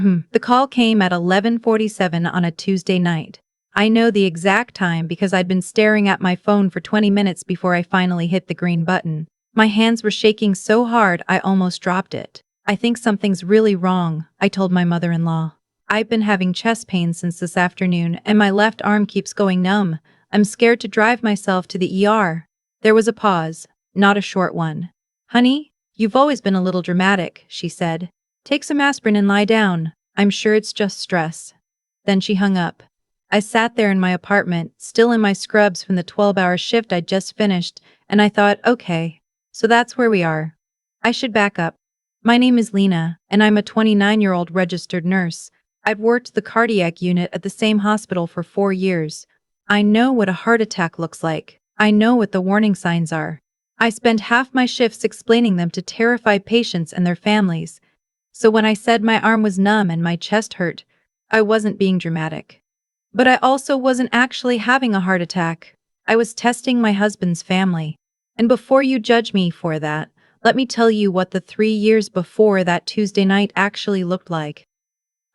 The call came at 11:47 on a Tuesday night. I know the exact time because I'd been staring at my phone for 20 minutes before I finally hit the green button. My hands were shaking so hard I almost dropped it. "I think something's really wrong," I told my mother-in-law. "I've been having chest pain since this afternoon and my left arm keeps going numb. I'm scared to drive myself to the ER." There was a pause, not a short one. "Honey, you've always been a little dramatic," she said. "Take some aspirin and lie down. I'm sure it's just stress." Then she hung up. I sat there in my apartment, still in my scrubs from the 12-hour shift I'd just finished, and I thought, okay, so that's where we are. I should back up. My name is Lena, and I'm a 29-year-old registered nurse. I've worked the cardiac unit at the same hospital for 4 years. I know what a heart attack looks like. I know what the warning signs are. I spend half my shifts explaining them to terrified patients and their families. So when I said my arm was numb and my chest hurt, I wasn't being dramatic. But I also wasn't actually having a heart attack. I was testing my husband's family. And before you judge me for that, let me tell you what the 3 years before that Tuesday night actually looked like.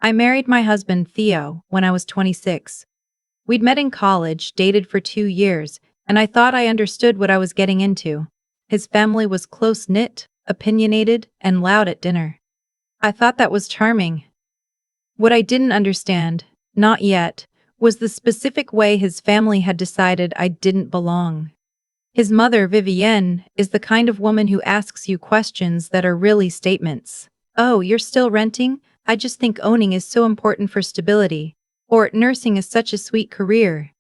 I married my husband, Theo, when I was 26. We'd met in college, dated for 2 years, and I thought I understood what I was getting into. His family was close-knit, opinionated, and loud at dinner. I thought that was charming. What I didn't understand, not yet, was the specific way his family had decided I didn't belong. His mother, Vivienne, is the kind of woman who asks you questions that are really statements. "Oh, you're still renting? I just think owning is so important for stability." Or, "Nursing is such a sweet career."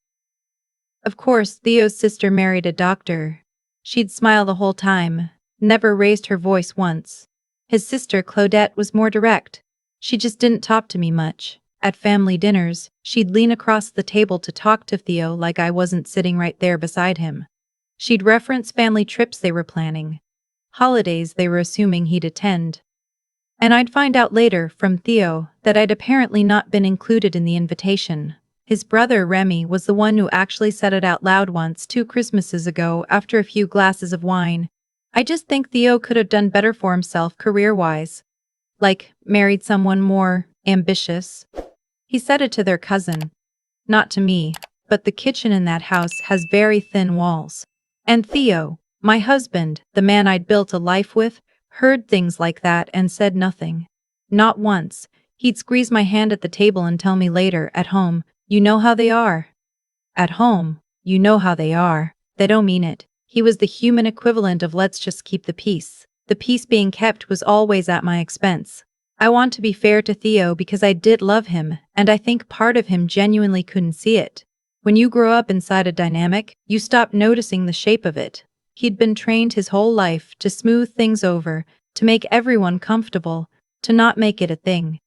Of course, Theo's sister married a doctor. She'd smile the whole time, never raised her voice once. His sister, Claudette, was more direct. She just didn't talk to me much. At family dinners, she'd lean across the table to talk to Theo like I wasn't sitting right there beside him. She'd reference family trips they were planning, holidays they were assuming he'd attend. And I'd find out later from Theo that I'd apparently not been included in the invitation. His brother Remy was the one who actually said it out loud once 2 Christmases ago after a few glasses of wine. "I just think Theo could have done better for himself career-wise. Like, married someone more ambitious." He said it to their cousin. Not to me, but the kitchen in that house has very thin walls. And Theo, my husband, the man I'd built a life with, heard things like that and said nothing. Not once. He'd squeeze my hand at the table and tell me later, "At home, you know how they are. At home, you know how they are. They don't mean it." He was the human equivalent of "let's just keep the peace." The peace being kept was always at my expense. I want to be fair to Theo because I did love him, and I think part of him genuinely couldn't see it. When you grow up inside a dynamic, you stop noticing the shape of it. He'd been trained his whole life to smooth things over, to make everyone comfortable, to not make it a thing.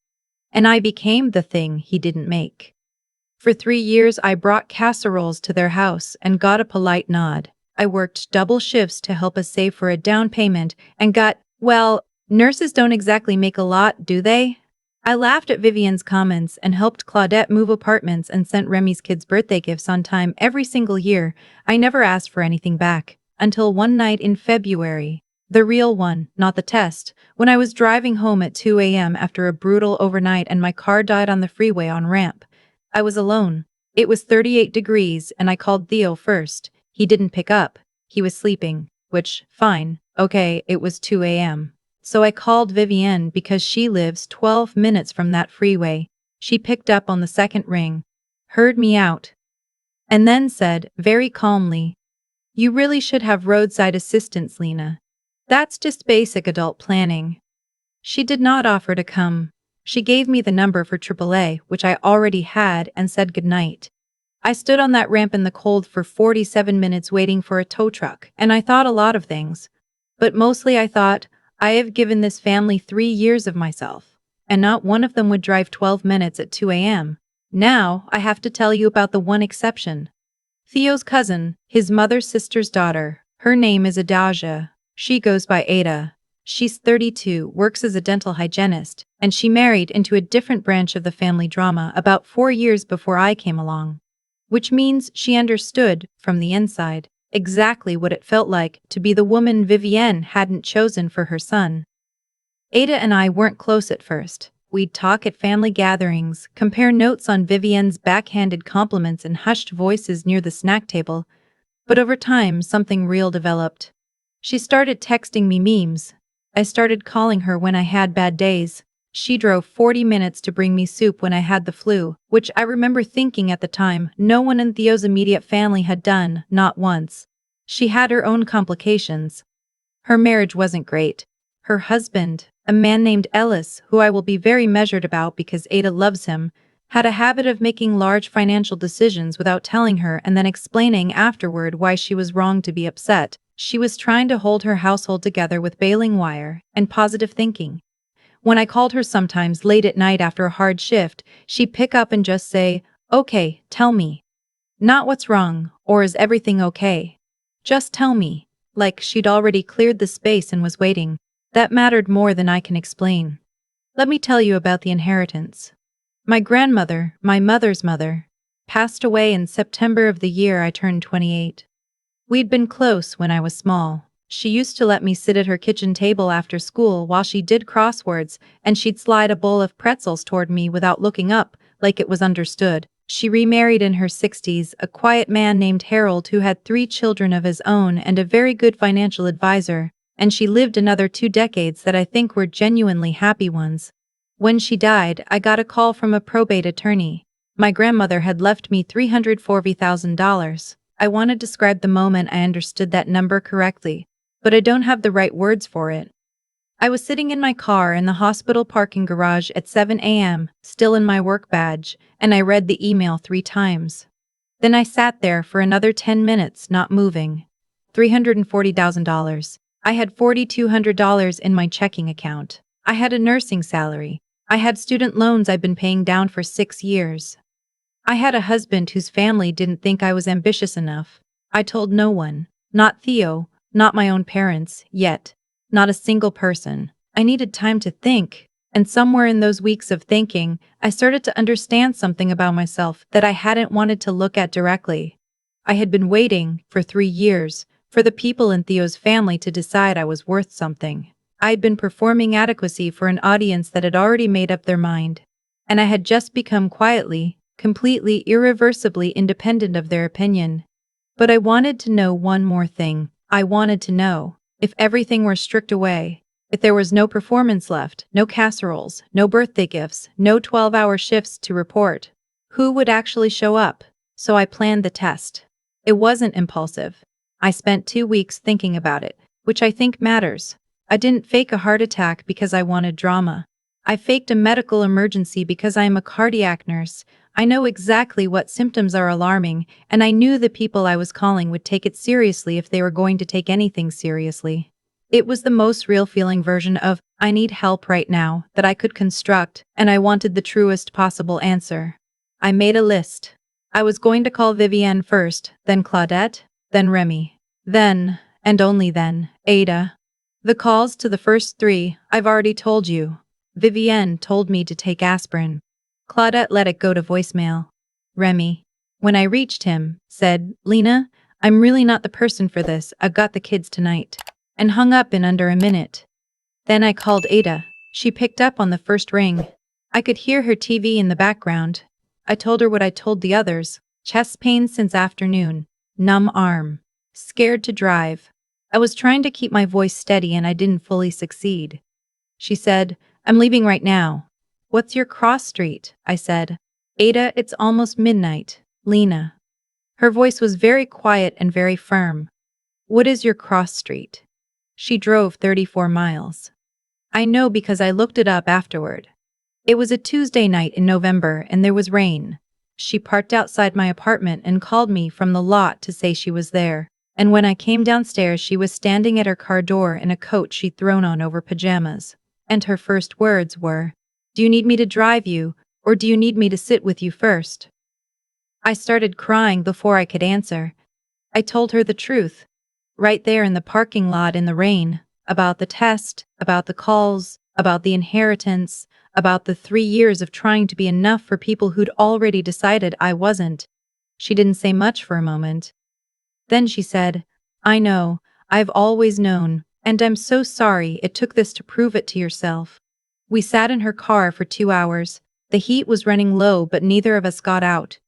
And I became the thing he didn't make. For 3 years I brought casseroles to their house and got a polite nod. I worked double shifts to help us save for a down payment and got, well, nurses don't exactly make a lot, do they? I laughed at Vivienne's comments and helped Claudette move apartments and sent Remy's kids birthday gifts on time every single year. I never asked for anything back. Until one night in February. The real one, not the test, when I was driving home at 2 a.m. after a brutal overnight and my car died on the freeway on ramp. I was alone. It was 38 degrees and I called Theo first. He didn't pick up. He was sleeping, which, fine, okay, it was 2 a.m. So I called Vivienne because she lives 12 minutes from that freeway. She picked up on the second ring, heard me out, and then said, very calmly, "You really should have roadside assistance, Lena. That's just basic adult planning." She did not offer to come. She gave me the number for AAA, which I already had, and said goodnight. I stood on that ramp in the cold for 47 minutes waiting for a tow truck, and I thought a lot of things. But mostly I thought, I have given this family 3 years of myself, and not one of them would drive 12 minutes at 2 a.m. Now, I have to tell you about the one exception. Theo's cousin, his mother's sister's daughter. Her name is Adaja. She goes by Ada. She's 32, works as a dental hygienist, and she married into a different branch of the family drama about 4 years before I came along. Which means she understood, from the inside, exactly what it felt like to be the woman Vivienne hadn't chosen for her son. Ada and I weren't close at first. We'd talk at family gatherings, compare notes on Vivienne's backhanded compliments and hushed voices near the snack table. But over time, something real developed. She started texting me memes. I started calling her when I had bad days. She drove 40 minutes to bring me soup when I had the flu, which I remember thinking at the time no one in Theo's immediate family had done, not once. She had her own complications. Her marriage wasn't great. Her husband, a man named Ellis, who I will be very measured about because Ada loves him, had a habit of making large financial decisions without telling her and then explaining afterward why she was wrong to be upset. She was trying to hold her household together with baling wire and positive thinking. When I called her sometimes late at night after a hard shift, she'd pick up and just say, "Okay, tell me." Not what's wrong, or is everything okay? Just tell me. Like she'd already cleared the space and was waiting. That mattered more than I can explain. Let me tell you about the inheritance. My grandmother, my mother's mother, passed away in September of the year I turned 28. We'd been close when I was small. She used to let me sit at her kitchen table after school while she did crosswords, and she'd slide a bowl of pretzels toward me without looking up, like it was understood. She remarried in her 60s, a quiet man named Harold who had 3 children of his own and a very good financial advisor, and she lived another 2 decades that I think were genuinely happy ones. When she died, I got a call from a probate attorney. My grandmother had left me $340,000. I want to describe the moment I understood that number correctly, but I don't have the right words for it. I was sitting in my car in the hospital parking garage at 7 a.m., still in my work badge, and I read the email 3 times. Then I sat there for another 10 minutes, not moving. $340,000. I had $4,200 in my checking account. I had a nursing salary. I had student loans I'd been paying down for 6 years. I had a husband whose family didn't think I was ambitious enough. I told no one. Not Theo, not my own parents, yet. Not a single person. I needed time to think, and somewhere in those weeks of thinking, I started to understand something about myself that I hadn't wanted to look at directly. I had been waiting, for 3 years, for the people in Theo's family to decide I was worth something. I had been performing adequacy for an audience that had already made up their mind, and I had just become quietly, completely, irreversibly independent of their opinion. But I wanted to know one more thing. I wanted to know, if everything were stripped away, if there was no performance left, no casseroles, no birthday gifts, no 12-hour shifts to report, who would actually show up? So I planned the test. It wasn't impulsive. I spent 2 weeks thinking about it, which I think matters. I didn't fake a heart attack because I wanted drama. I faked a medical emergency because I am a cardiac nurse. I know exactly what symptoms are alarming, and I knew the people I was calling would take it seriously if they were going to take anything seriously. It was the most real feeling version of, I need help right now, that I could construct, and I wanted the truest possible answer. I made a list. I was going to call Vivienne first, then Claudette, then Remy. Then, and only then, Ada. The calls to the first 3, I've already told you. Vivienne told me to take aspirin. Claudette let it go to voicemail. Remy, when I reached him, said, "Lena, I'm really not the person for this, I've got the kids tonight," and hung up in under a minute. Then I called Ada. She picked up on the first ring. I could hear her TV in the background. I told her what I told the others. Chest pain since afternoon. Numb arm. Scared to drive. I was trying to keep my voice steady and I didn't fully succeed. She said, "I'm leaving right now." "What's your cross street?" I said. "Ada, it's almost midnight. Lena." Her voice was very quiet and very firm. "What is your cross street?" She drove 34 miles. I know because I looked it up afterward. It was a Tuesday night in November and there was rain. She parked outside my apartment and called me from the lot to say she was there. And when I came downstairs, she was standing at her car door in a coat she'd thrown on over pajamas. And her first words were, "Do you need me to drive you, or do you need me to sit with you first?" I started crying before I could answer. I told her the truth, right there in the parking lot in the rain, about the test, about the calls, about the inheritance, about the 3 years of trying to be enough for people who'd already decided I wasn't. She didn't say much for a moment. Then she said, "I know, I've always known, and I'm so sorry it took this to prove it to yourself." We sat in her car for 2 hours. The heat was running low, but neither of us got out.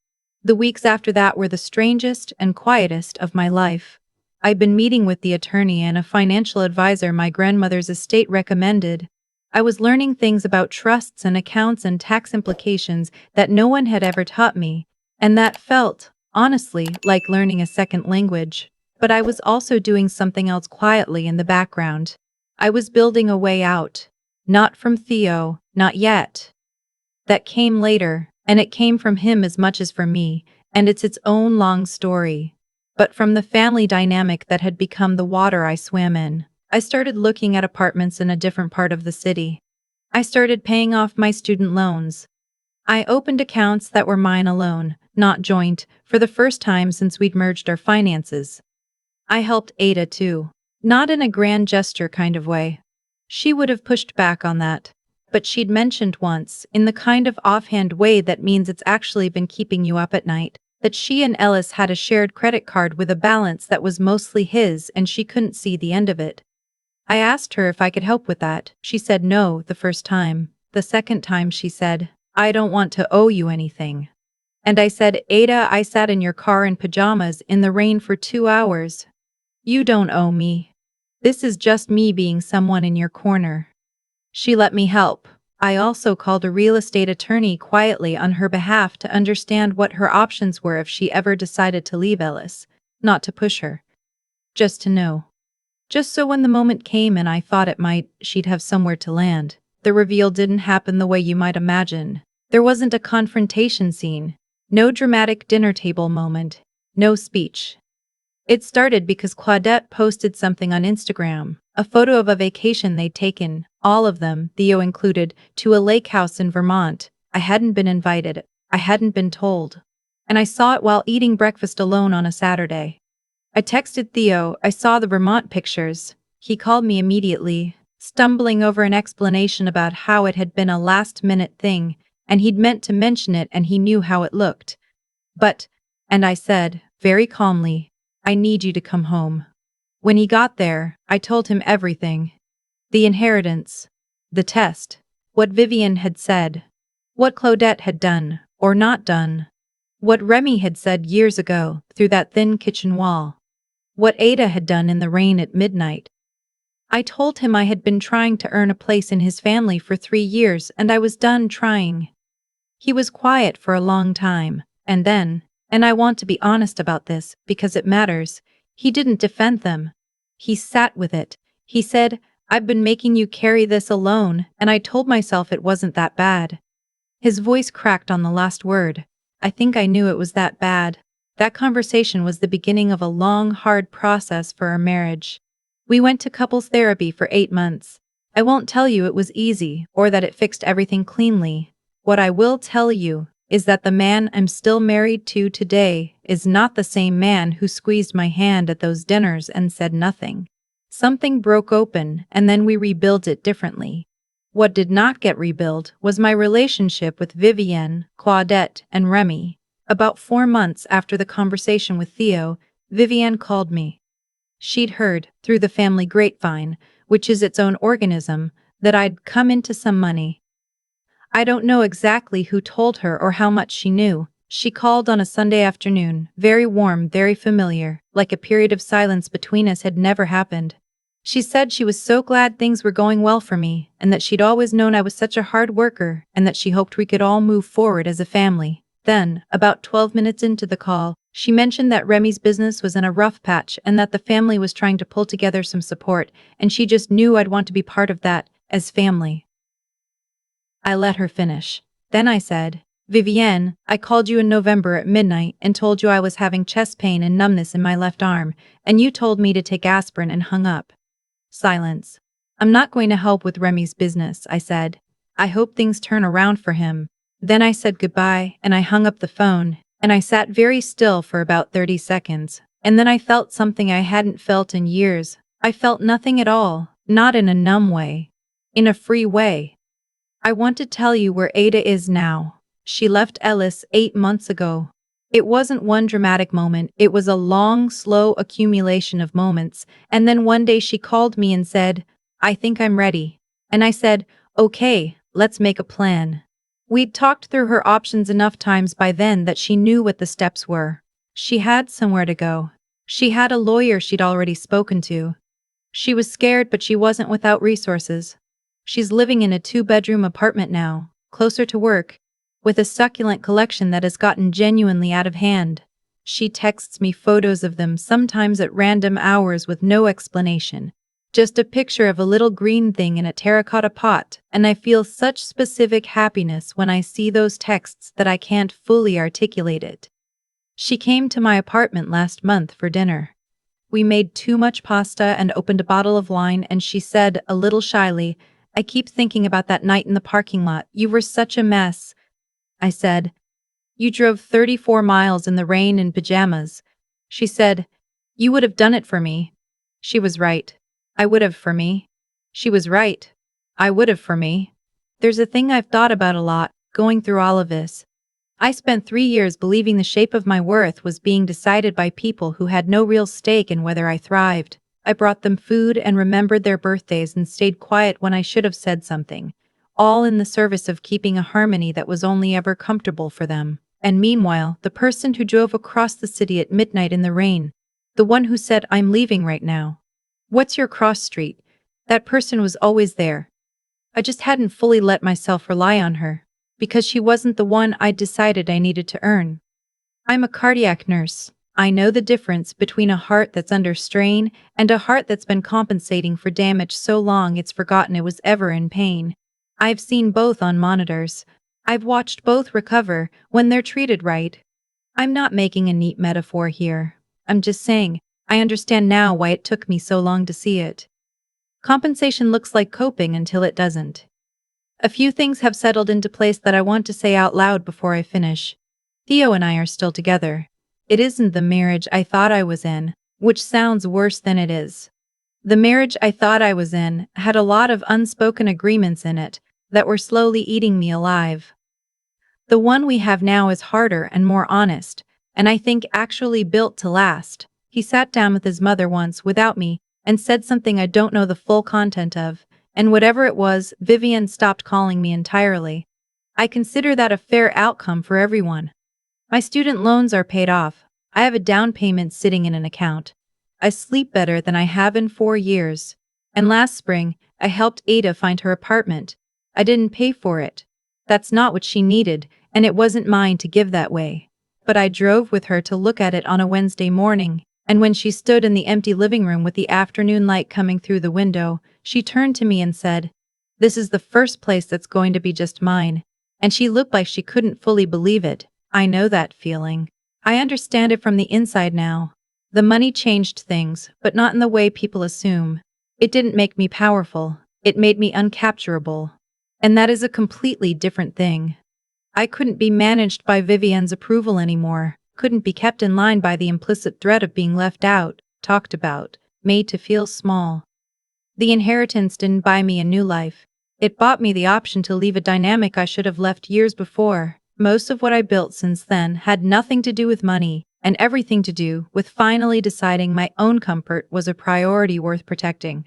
The weeks after that were the strangest and quietest of my life. I'd been meeting with the attorney and a financial advisor my grandmother's estate recommended. I was learning things about trusts and accounts and tax implications that no one had ever taught me, and that felt, honestly, like learning a second language. But I was also doing something else quietly in the background. I was building a way out. Not from Theo, not yet. That came later, and it came from him as much as from me, and it's its own long story. But from the family dynamic that had become the water I swam in. I started looking at apartments in a different part of the city. I started paying off my student loans. I opened accounts that were mine alone, not joint, for the first time since we'd merged our finances. I helped Ada too. Not in a grand gesture kind of way. She would have pushed back on that. But she'd mentioned once, in the kind of offhand way that means it's actually been keeping you up at night, that she and Ellis had a shared credit card with a balance that was mostly his and she couldn't see the end of it. I asked her if I could help with that. She said no the first time. The second time she said, "I don't want to owe you anything." And I said, "Ada, I sat in your car in pajamas in the rain for 2 hours. You don't owe me. This is just me being someone in your corner." She let me help. I also called a real estate attorney quietly on her behalf to understand what her options were if she ever decided to leave Ellis. Not to push her. Just to know. Just so when the moment came and I thought it might, she'd have somewhere to land. The reveal didn't happen the way you might imagine. There wasn't a confrontation scene. No dramatic dinner table moment. No speech. It started because Claudette posted something on Instagram, a photo of a vacation they'd taken, all of them, Theo included, to a lake house in Vermont. I hadn't been invited. I hadn't been told. And I saw it while eating breakfast alone on a Saturday. I texted Theo. I saw the Vermont pictures. He called me immediately, stumbling over an explanation about how it had been a last-minute thing, and he'd meant to mention it and he knew how it looked. And I said, very calmly, "I need you to come home." When he got there, I told him everything. The inheritance. The test. What Vivian had said. What Claudette had done, or not done. What Remy had said years ago, through that thin kitchen wall. What Ada had done in the rain at midnight. I told him I had been trying to earn a place in his family for 3 years and I was done trying. He was quiet for a long time, and then, and I want to be honest about this because it matters, he didn't defend them. He sat with it. He said, "I've been making you carry this alone," and I told myself it wasn't that bad. His voice cracked on the last word. I think I knew it was that bad. That conversation was the beginning of a long, hard process for our marriage. We went to couples therapy for 8 months. I won't tell you it was easy or that it fixed everything cleanly. What I will tell you is that the man I'm still married to today is not the same man who squeezed my hand at those dinners and said nothing. Something broke open and then we rebuilt it differently. What did not get rebuilt was my relationship with Vivienne, Claudette, and Remy. About 4 months after the conversation with Theo, Vivienne called me. She'd heard, through the family grapevine, which is its own organism, that I'd come into some money. I don't know exactly who told her or how much she knew. She called on a Sunday afternoon, very warm, very familiar, like a period of silence between us had never happened. She said she was so glad things were going well for me, and that she'd always known I was such a hard worker, and that she hoped we could all move forward as a family. Then, about 12 minutes into the call, she mentioned that Remy's business was in a rough patch and that the family was trying to pull together some support, and she just knew I'd want to be part of that, as family. I let her finish. Then I said, "Vivienne, I called you in November at midnight and told you I was having chest pain and numbness in my left arm, and you told me to take aspirin and hung up." Silence. "I'm not going to help with Remy's business," I said. "I hope things turn around for him." Then I said goodbye and I hung up the phone, and I sat very still for about 30 seconds, and then I felt something I hadn't felt in years. I felt nothing at all, not in a numb way. In a free way. "I want to tell you where Ada is now. She left Ellis 8 months ago." It wasn't one dramatic moment, it was a long, slow accumulation of moments, and then one day she called me and said, "I think I'm ready." And I said, Okay, let's make a plan. We'd talked through her options enough times by then that she knew what the steps were. She had somewhere to go. She had a lawyer she'd already spoken to. She was scared, but she wasn't without resources. She's living in a 2-bedroom apartment now, closer to work, with a succulent collection that has gotten genuinely out of hand. She texts me photos of them, sometimes at random hours with no explanation. Just a picture of a little green thing in a terracotta pot, and I feel such specific happiness when I see those texts that I can't fully articulate it. She came to my apartment last month for dinner. We made too much pasta and opened a bottle of wine, and she said, a little shyly, "I keep thinking about that night in the parking lot. You were such a mess." I said, "You drove 34 miles in the rain in pajamas." She said, "You would have done it for me." She was right. I would have for me. She was right. I would have for me. There's a thing I've thought about a lot, going through all of this. I spent 3 years believing the shape of my worth was being decided by people who had no real stake in whether I thrived. I brought them food and remembered their birthdays and stayed quiet when I should have said something, all in the service of keeping a harmony that was only ever comfortable for them. And meanwhile, the person who drove across the city at midnight in the rain, the one who said, "I'm leaving right now. What's your cross street?" That person was always there. I just hadn't fully let myself rely on her, because she wasn't the one I'd decided I needed to earn. I'm a cardiac nurse. I know the difference between a heart that's under strain and a heart that's been compensating for damage so long it's forgotten it was ever in pain. I've seen both on monitors. I've watched both recover when they're treated right. I'm not making a neat metaphor here. I'm just saying, I understand now why it took me so long to see it. Compensation looks like coping until it doesn't. A few things have settled into place that I want to say out loud before I finish. Theo and I are still together. It isn't the marriage I thought I was in, which sounds worse than it is. The marriage I thought I was in had a lot of unspoken agreements in it that were slowly eating me alive. The one we have now is harder and more honest, and I think actually built to last. He sat down with his mother once without me and said something I don't know the full content of, and whatever it was, Vivian stopped calling me entirely. I consider that a fair outcome for everyone. My student loans are paid off. I have a down payment sitting in an account. I sleep better than I have in 4 years. And last spring, I helped Ada find her apartment. I didn't pay for it. That's not what she needed, and it wasn't mine to give that way. But I drove with her to look at it on a Wednesday morning, and when she stood in the empty living room with the afternoon light coming through the window, she turned to me and said, "This is the first place that's going to be just mine." And she looked like she couldn't fully believe it. I know that feeling. I understand it from the inside now. The money changed things, but not in the way people assume. It didn't make me powerful. It made me uncapturable. And that is a completely different thing. I couldn't be managed by Vivian's approval anymore, couldn't be kept in line by the implicit threat of being left out, talked about, made to feel small. The inheritance didn't buy me a new life. It bought me the option to leave a dynamic I should have left years before. Most of what I built since then had nothing to do with money, and everything to do with finally deciding my own comfort was a priority worth protecting.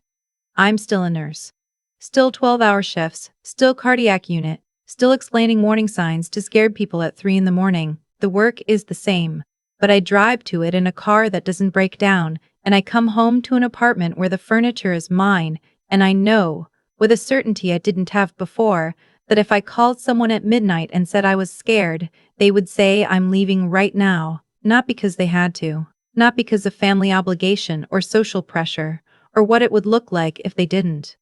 I'm still a nurse. Still 12-hour shifts, still cardiac unit, still explaining warning signs to scared people at 3 in the morning. The work is the same, but I drive to it in a car that doesn't break down, and I come home to an apartment where the furniture is mine, and I know, with a certainty I didn't have before, that if I called someone at midnight and said I was scared, they would say I'm leaving right now, not because they had to, not because of family obligation or social pressure, or what it would look like if they didn't.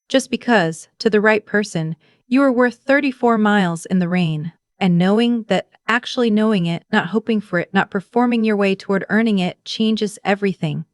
Just because, to the right person, you are worth 34 miles in the rain, and knowing that, actually knowing it, not hoping for it, not performing your way toward earning it, changes everything.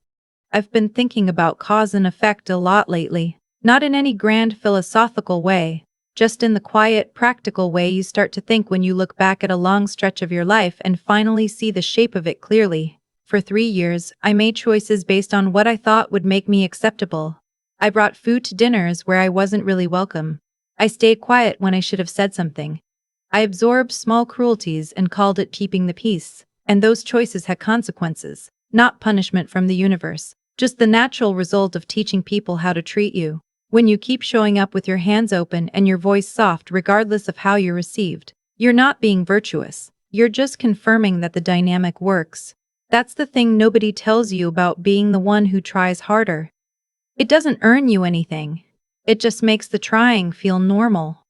I've been thinking about cause and effect a lot lately, not in any grand philosophical way, just in the quiet, practical way you start to think when you look back at a long stretch of your life and finally see the shape of it clearly. For 3 years, I made choices based on what I thought would make me acceptable. I brought food to dinners where I wasn't really welcome. I stayed quiet when I should have said something. I absorbed small cruelties and called it keeping the peace, and those choices had consequences, not punishment from the universe, just the natural result of teaching people how to treat you. When you keep showing up with your hands open and your voice soft regardless of how you're received, you're not being virtuous. You're just confirming that the dynamic works. That's the thing nobody tells you about being the one who tries harder. It doesn't earn you anything. It just makes the trying feel normal.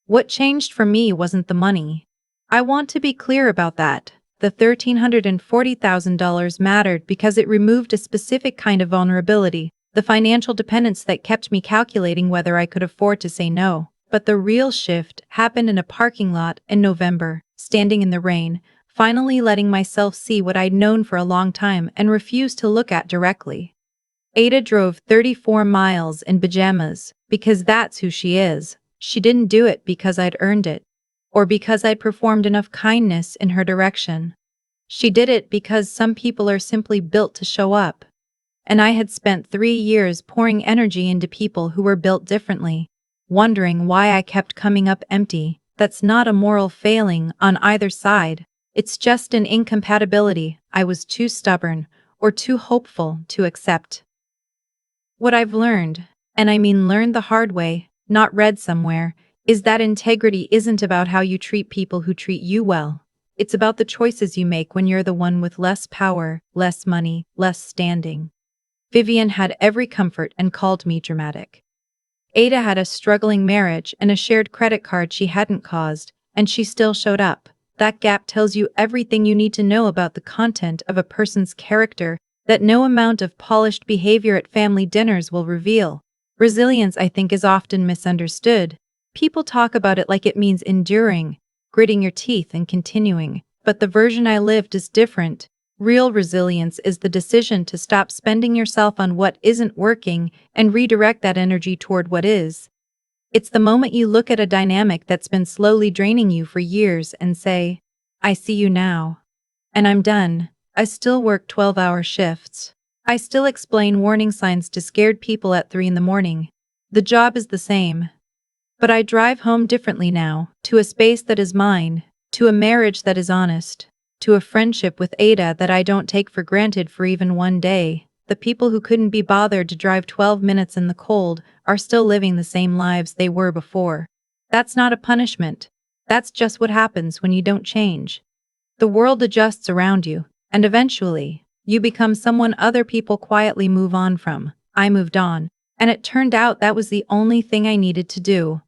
What changed for me wasn't the money. I want to be clear about that. The $1,340,000 mattered because it removed a specific kind of vulnerability, the financial dependence that kept me calculating whether I could afford to say no. But the real shift happened in a parking lot in November, standing in the rain, finally letting myself see what I'd known for a long time and refused to look at directly. Ada drove 34 miles in pajamas because that's who she is. She didn't do it because I'd earned it, or because I'd performed enough kindness in her direction. She did it because some people are simply built to show up. And I had spent 3 years pouring energy into people who were built differently, wondering why I kept coming up empty. That's not a moral failing on either side. It's just an incompatibility I was too stubborn or too hopeful to accept. What I've learned, and I mean learned the hard way, not read somewhere, is that integrity isn't about how you treat people who treat you well. It's about the choices you make when you're the one with less power, less money, less standing. Vivian had every comfort and called me dramatic. Ada had a struggling marriage and a shared credit card she hadn't caused, and she still showed up. That gap tells you everything you need to know about the content of a person's character that no amount of polished behavior at family dinners will reveal. Resilience, I think, is often misunderstood. People talk about it like it means enduring, gritting your teeth and continuing, but the version I lived is different. Real resilience is the decision to stop spending yourself on what isn't working and redirect that energy toward what is. It's the moment you look at a dynamic that's been slowly draining you for years and say, I see you now. And I'm done. I still work 12-hour shifts. I still explain warning signs to scared people at 3 in the morning. The job is the same. But I drive home differently now, to a space that is mine, to a marriage that is honest, to a friendship with Ada that I don't take for granted for even one day. The people who couldn't be bothered to drive 12 minutes in the cold are still living the same lives they were before. That's not a punishment. That's just what happens when you don't change. The world adjusts around you, and eventually, you become someone other people quietly move on from. I moved on, and it turned out that was the only thing I needed to do.